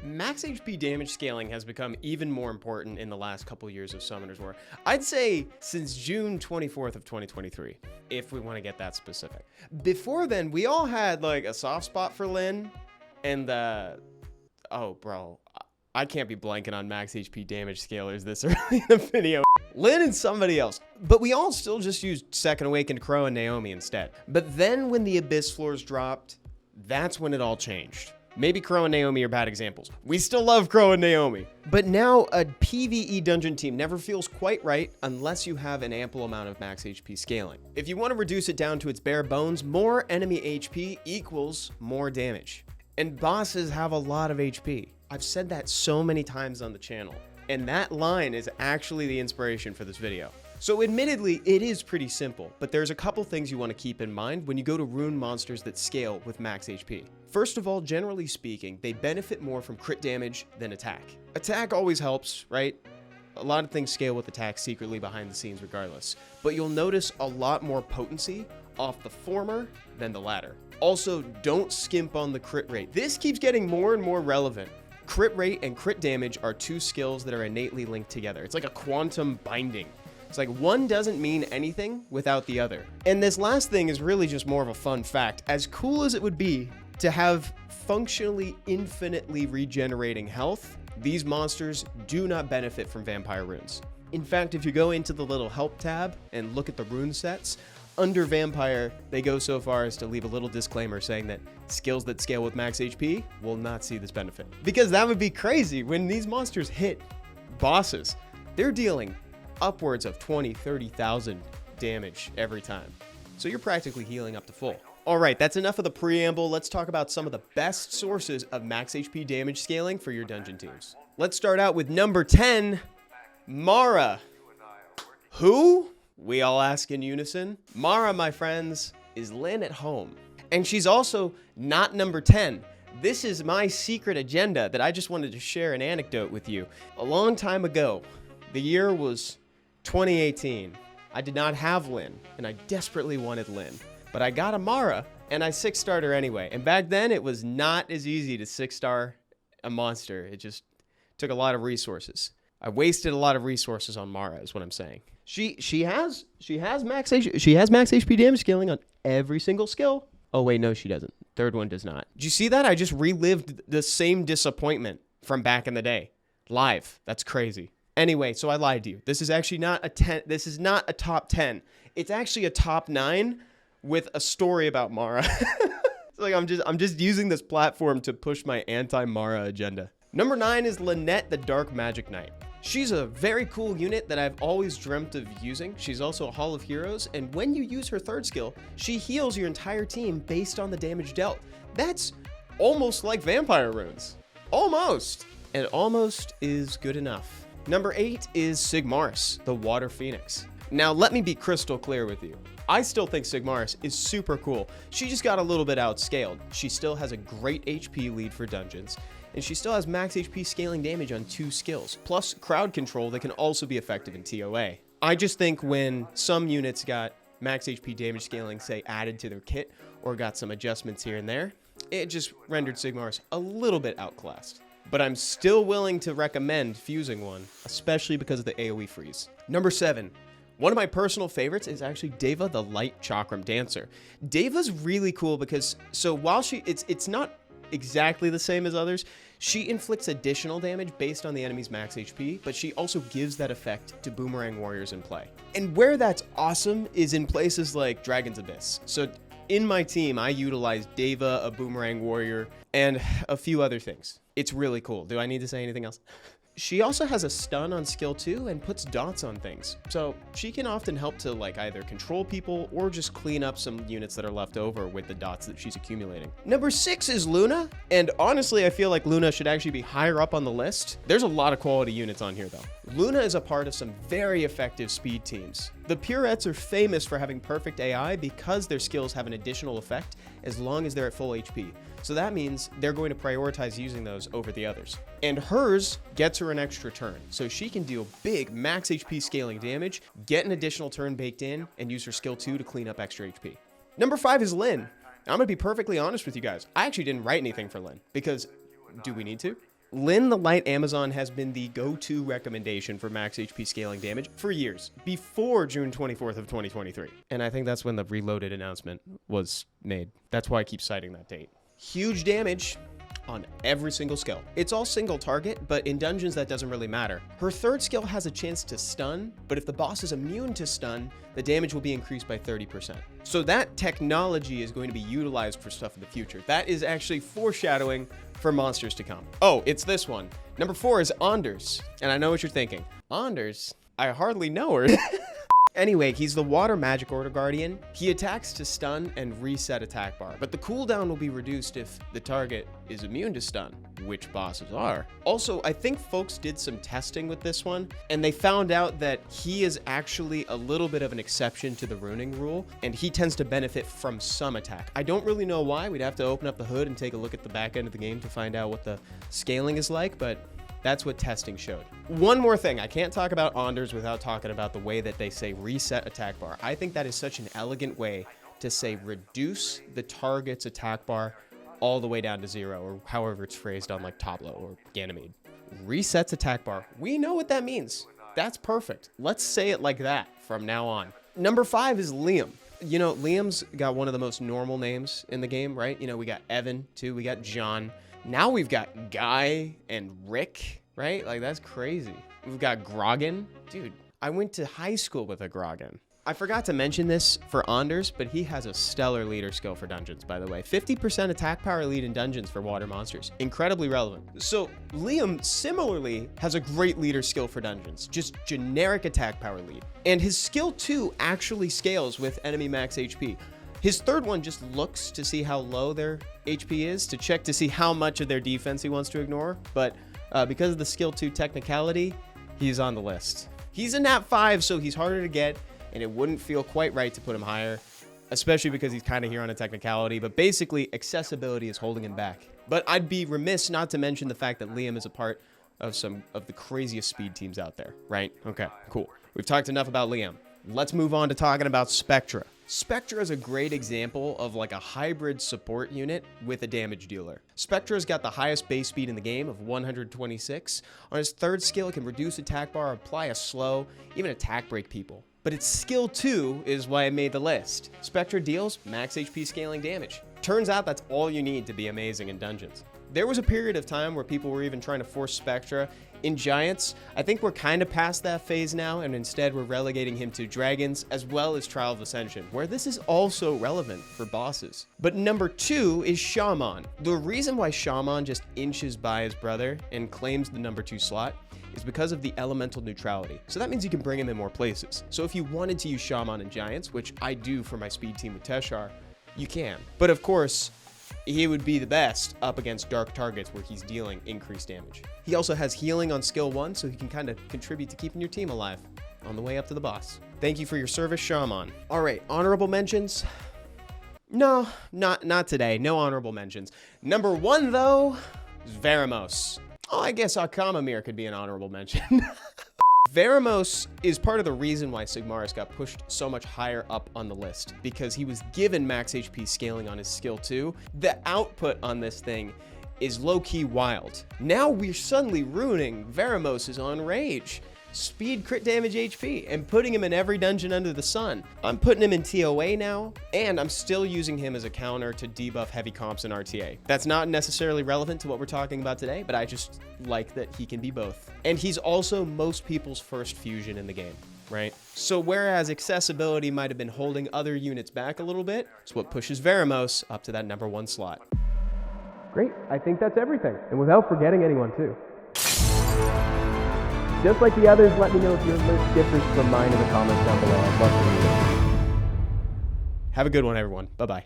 Max HP damage scaling has become even more important in the last couple years of Summoner's War. I'd say since June 24th of 2023, if we want to get that specific. Before then, we all had like a soft spot for Lin, and oh bro, I can't be blanking on max HP damage scalers this early in the video. Lin and somebody else. But we all still just used Second Awakened Crow and Naomi instead. But then when the Abyss floors dropped, that's when it all changed. Maybe Crow and Naomi are bad examples. We still love Crow and Naomi. But now a PvE dungeon team never feels quite right unless you have an ample amount of max HP scaling. If you want to reduce it down to its bare bones, more enemy HP equals more damage. And bosses have a lot of HP. I've said that so many times on the channel. And that line is actually the inspiration for this video. So admittedly, it is pretty simple, but there's a couple things you want to keep in mind when you go to rune monsters that scale with max HP. First of all, generally speaking, they benefit more from crit damage than attack. Attack always helps, right? A lot of things scale with attack secretly behind the scenes regardless, but you'll notice a lot more potency off the former than the latter. Also, don't skimp on the crit rate. This keeps getting more and more relevant. Crit rate and crit damage are two skills that are innately linked together. It's like a quantum binding. It's like one doesn't mean anything without the other. And this last thing is really just more of a fun fact. As cool as it would be to have functionally infinitely regenerating health, these monsters do not benefit from vampire runes. In fact, if you go into the little help tab and look at the rune sets, under vampire, they go so far as to leave a little disclaimer saying that skills that scale with max HP will not see this benefit. Because that would be crazy. When these monsters hit bosses, they're dealing upwards of 20, 30,000 damage every time. So you're practically healing up to full. All right, that's enough of the preamble. Let's talk about some of the best sources of max HP damage scaling for your dungeon teams. Let's start out with number 10, Mara. Who? We all ask in unison. Mara, my friends, is Lin at home. And she's also not number 10. This is my secret agenda that I just wanted to share an anecdote with you. A long time ago, the year was 2018. I did not have Lin, and I desperately wanted Lin. But I got a Mara, and I 6-starred her anyway. And back then, it was not as easy to 6-star a monster. It just took a lot of resources. I wasted a lot of resources on Mara, is what I'm saying. She has max HP damage scaling on every single skill. Oh wait, no, she doesn't. Third one does not. Did you see that? I just relived the same disappointment from back in the day, live. That's crazy. Anyway, so I lied to you. This is actually not a 10. This is not a top 10. It's actually a top 9 with a story about Mara. It's like I'm just using this platform to push my anti-Mara agenda. Number 9 is Lynette, the Dark Magic Knight. She's a very cool unit that I've always dreamt of using. She's also a Hall of Heroes, and when you use her third skill, she heals your entire team based on the damage dealt. That's almost like vampire runes. Almost. And almost is good enough. Number 8 is Sigmaris, the Water Phoenix. Now, let me be crystal clear with you. I still think Sigmaris is super cool. She just got a little bit outscaled. She still has a great HP lead for dungeons, and she still has max HP scaling damage on 2 skills, plus crowd control that can also be effective in TOA. I just think when some units got max HP damage scaling, say, added to their kit, or got some adjustments here and there, it just rendered Sigmaris a little bit outclassed. But I'm still willing to recommend fusing one, especially because of the AoE freeze. Number 7. One of my personal favorites is actually Deva, the Light Chakram Dancer. Deva's really cool because, so while it's not exactly the same as others, she inflicts additional damage based on the enemy's max HP, but she also gives that effect to boomerang warriors in play. And where that's awesome is in places like Dragon's Abyss. So in my team, I utilize Deva, a boomerang warrior, and a few other things. It's really cool. Do I need to say anything else? She also has a stun on skill 2 and puts dots on things. So she can often help to like either control people or just clean up some units that are left over with the dots that she's accumulating. Number 6 is Luna. And honestly, I feel like Luna should actually be higher up on the list. There's a lot of quality units on here though. Luna is a part of some very effective speed teams. The Purettes are famous for having perfect AI because their skills have an additional effect as long as they're at full HP. So that means they're going to prioritize using those over the others. And hers gets her an extra turn, so she can deal big max HP scaling damage, get an additional turn baked in, and use her skill 2 to clean up extra HP. Number 5 is Lin. I'm gonna be perfectly honest with you guys. I actually didn't write anything for Lin because do we need to? Lin the Light Amazon has been the go-to recommendation for max HP scaling damage for years, before June 24th of 2023. And I think that's when the Reloaded announcement was made. That's why I keep citing that date. Huge damage on every single skill. It's all single target, but in dungeons that doesn't really matter. Her third skill has a chance to stun, but if the boss is immune to stun, the damage will be increased by 30%. So that technology is going to be utilized for stuff in the future. That is actually foreshadowing for monsters to come. Oh, it's this one. Number 4 is Anders, and I know what you're thinking. Anders? I hardly know her. Anyway, he's the Water Magic Order Guardian. He attacks to stun and reset attack bar, but the cooldown will be reduced if the target is immune to stun, which bosses are. Also, I think folks did some testing with this one, and they found out that he is actually a little bit of an exception to the runing rule, and he tends to benefit from some attack. I don't really know why. We'd have to open up the hood and take a look at the back end of the game to find out what the scaling is like, but that's what testing showed. One more thing, I can't talk about Anders without talking about the way that they say reset attack bar. I think that is such an elegant way to say reduce the target's attack bar all the way down to 0, or however it's phrased on like Tableau or Ganymede. Resets attack bar. We know what that means. That's perfect. Let's say it like that from now on. Number 5 is Liam. You know, Liam's got one of the most normal names in the game, right? You know, we got Evan too, we got John. Now we've got Guy and Rick, right? Like, that's crazy. We've got Grogan. Dude, I went to high school with a Grogan. I forgot to mention this for Anders, but he has a stellar leader skill for dungeons, by the way. 50% attack power lead in dungeons for water monsters. Incredibly relevant. So Liam similarly has a great leader skill for dungeons. Just generic attack power lead. And his skill 2 actually scales with enemy max HP. His third one just looks to see how low their HP is, to check to see how much of their defense he wants to ignore. But because of the skill 2 technicality, he's on the list. He's a nat 5, so he's harder to get, and it wouldn't feel quite right to put him higher, especially because he's kind of here on a technicality. But basically, accessibility is holding him back. But I'd be remiss not to mention the fact that Liam is a part of some of the craziest speed teams out there, right? Okay, cool. We've talked enough about Liam. Let's move on to talking about Spectra. Spectra is a great example of like a hybrid support unit with a damage dealer. Spectra's got the highest base speed in the game of 126. On his third skill, it can reduce attack bar, apply a slow, even attack break people. But its skill 2 is why I made the list. Spectra deals max HP scaling damage. Turns out that's all you need to be amazing in dungeons. There was a period of time where people were even trying to force Spectra in Giants. I think we're kind of past that phase now, and instead we're relegating him to Dragons as well as Trial of Ascension, where this is also relevant for bosses. But number 2 is Shaman. The reason why Shaman just inches by his brother and claims the number 2 slot is because of the elemental neutrality. So that means you can bring him in more places. So if you wanted to use Shaman in Giants, which I do for my speed team with Teshar, you can. But of course, he would be the best up against dark targets where he's dealing increased damage. He also has healing on skill 1, so he can kind of contribute to keeping your team alive on the way up to the boss. Thank you for your service, Shaman. All right, honorable mentions? No, not today. No honorable mentions. Number 1, though, is Veromos. Oh, I guess Akamamir could be an honorable mention. Veromos is part of the reason why Sigmaris got pushed so much higher up on the list, because he was given max HP scaling on his skill 2. The output on this thing is low-key wild. Now we're suddenly ruining Veromos' on rage. Speed, crit damage, HP, and putting him in every dungeon under the sun. I'm putting him in TOA now, and I'm still using him as a counter to debuff heavy comps in RTA. That's not necessarily relevant to what we're talking about today, but I just like that he can be both. And he's also most people's first fusion in the game, right? So whereas accessibility might have been holding other units back a little bit, it's what pushes Veromos up to that number 1 slot. Great, I think that's everything. And without forgetting anyone too. Just like the others, let me know if your list differs from mine in the comments down below. I'd love to read it. Have a good one, everyone. Bye-bye.